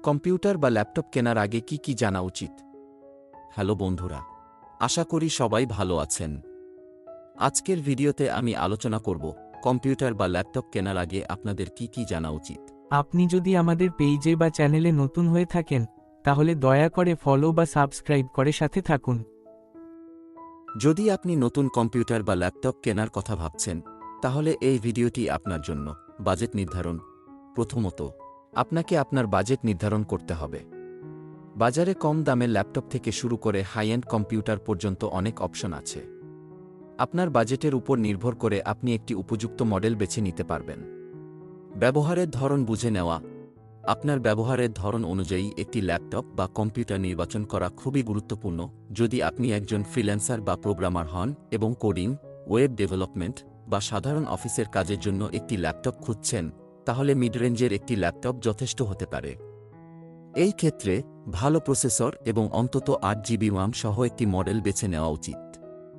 Computer বা laptop কেনার আগে কি কি জানা উচিত? হ্যালো বন্ধুরা, আশা করি সবাই ভালো আছেন। আজকের ভিডিওতে আমি আলোচনা করব কম্পিউটার বা ল্যাপটপ কেনার আগে আপনাদের কি কি জানা উচিত। আপনি যদি আমাদের পেজে বা চ্যানেলে নতুন হয়ে থাকেন তাহলে দয়া করে ফলো বা সাবস্ক্রাইব করে সাথে থাকুন। যদি আপনি নতুন কম্পিউটার বা ল্যাপটপ কেনার কথা ভাবছেন, তাহলে এই ভিডিওটি আপনার জন্য। বাজেট নির্ধারণ। প্রথমত, আপনাকে আপনার বাজেট নির্ধারণ করতে হবে। বাজারে কম দামের ল্যাপটপ থেকে শুরু করে হাই এন্ড কম্পিউটার পর্যন্ত অনেক অপশন আছে। আপনার বাজেটের উপর নির্ভর করে আপনি একটি উপযুক্ত মডেল বেছে নিতে পারবেন। ব্যবহারের ধরন বুঝে নেওয়া। আপনার ব্যবহারের ধরন অনুযায়ী একটি ল্যাপটপ বা কম্পিউটার নির্বাচন করা খুবই গুরুত্বপূর্ণ। যদি আপনি একজন ফ্রিল্যান্সার বা প্রোগ্রামার হন এবং কোডিং, ওয়েব ডেভেলপমেন্ট বা সাধারণ অফিসের কাজের জন্য একটি ল্যাপটপ খুঁজছেন, তাহলে মিড রেঞ্জের একটি ল্যাপটপ যথেষ্ট হতে পারে। এই ক্ষেত্রে ভালো প্রসেসর এবং অন্তত 8 GB RAM সহ একটি মডেল বেছে নেওয়া উচিত।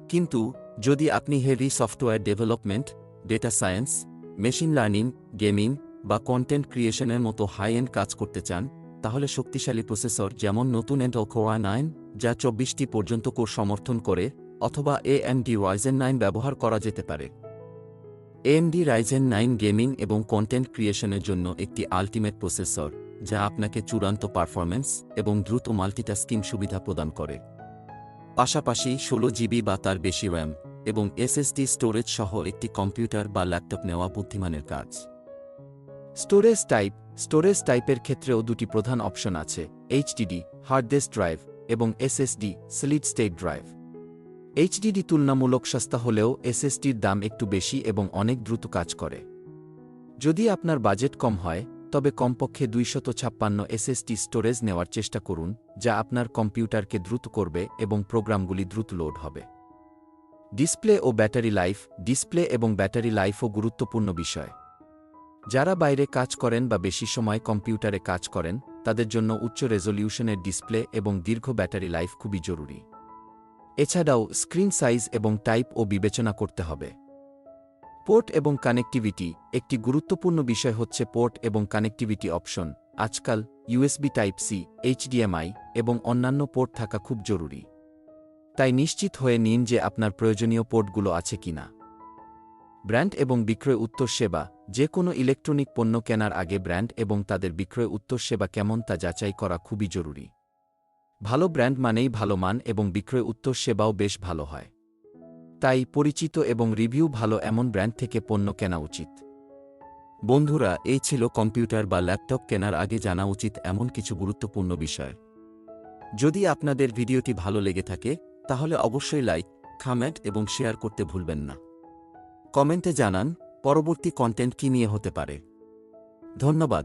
কিন্তু যদি আপনি heavy software development, data science, machine learning, gaming বা কন্টেন্ট ক্রিয়েশনের মতো হাই এন্ড কাজ করতে চান, তাহলে শক্তিশালী প্রসেসর যেমন নতুন ইন্টেল Core i9 যা 24টি পর্যন্ত কোর সমর্থন করে, অথবা AMD Ryzen 9 ব্যবহার করা যেতে পারে। AMD Ryzen 9 গেমিং এবং কন্টেন্ট ক্রিয়েশনের জন্য একটি আল্টিমেট প্রসেসর, যা আপনাকে চূড়ান্ত পারফরম্যান্স এবং দ্রুত মাল্টিটাস্কিং সুবিধা প্রদান করে। পাশাপাশি 16 GB বা তার বেশি RAM এবং SSD স্টোরেজ সহ একটি কম্পিউটার বা ল্যাপটপ নেওয়া বুদ্ধিমানের কাজ। স্টোরেজ টাইপের ক্ষেত্রেও দুটি প্রধান অপশন আছে: HDD হার্ড ডিস্ক ড্রাইভ এবং SSD solid state drive. HDD তুলনামূলক সস্তা হলেও SSDর দাম একটু বেশি এবং অনেক দ্রুত কাজ করে। যদি আপনার বাজেট কম হয়, তবে কমপক্ষে 256 SSD স্টোরেজ নেওয়ার চেষ্টা করুন, যা আপনার কম্পিউটারকে দ্রুত করবে এবং প্রোগ্রামগুলি দ্রুত লোড হবে। ডিসপ্লে এবং ব্যাটারি লাইফও গুরুত্বপূর্ণ বিষয়। যারা বাইরে কাজ করেন বা বেশি সময় কম্পিউটারে কাজ করেন, তাদের জন্য উচ্চ রেজোলিউশনের ডিসপ্লে এবং দীর্ঘ ব্যাটারি লাইফ খুবই জরুরি। এছাড়াও স্ক্রিন সাইজ এবং টাইপও বিবেচনা করতে হবে। পোর্ট এবং কানেক্টিভিটি। একটি গুরুত্বপূর্ণ বিষয় হচ্ছে পোর্ট এবং কানেক্টিভিটি অপশন। আজকাল USB Type-C, HDMI এবং অন্যান্য পোর্ট থাকা খুব জরুরি। তাই নিশ্চিত হয়ে নিন যে আপনার প্রয়োজনীয় পোর্টগুলো আছে কিনা। ব্র্যান্ড এবং বিক্রয় উত্তর সেবা। যে কোনো ইলেকট্রনিক পণ্য কেনার আগে ব্র্যান্ড এবং তাদের বিক্রয় উত্তর সেবা কেমন তা যাচাই করা খুবই জরুরি। ভালো ব্র্যান্ড মানেই ভালো মান এবং বিক্রয় উত্তর সেবাও বেশ ভালো হয়। তাই পরিচিত এবং রিভিউ ভালো এমন ব্র্যান্ড থেকে পণ্য কেনা উচিত। বন্ধুরা, এই ছিল কম্পিউটার বা ল্যাপটপ কেনার আগে জানা উচিত এমন কিছু গুরুত্বপূর্ণ বিষয়। যদি আপনাদের ভিডিওটি ভালো লেগে থাকে, তাহলে অবশ্যই লাইক, কমেন্ট এবং শেয়ার করতে ভুলবেন না। কমেন্টে জানান পরবর্তী কন্টেন্ট কী নিয়ে হতে পারে। ধন্যবাদ।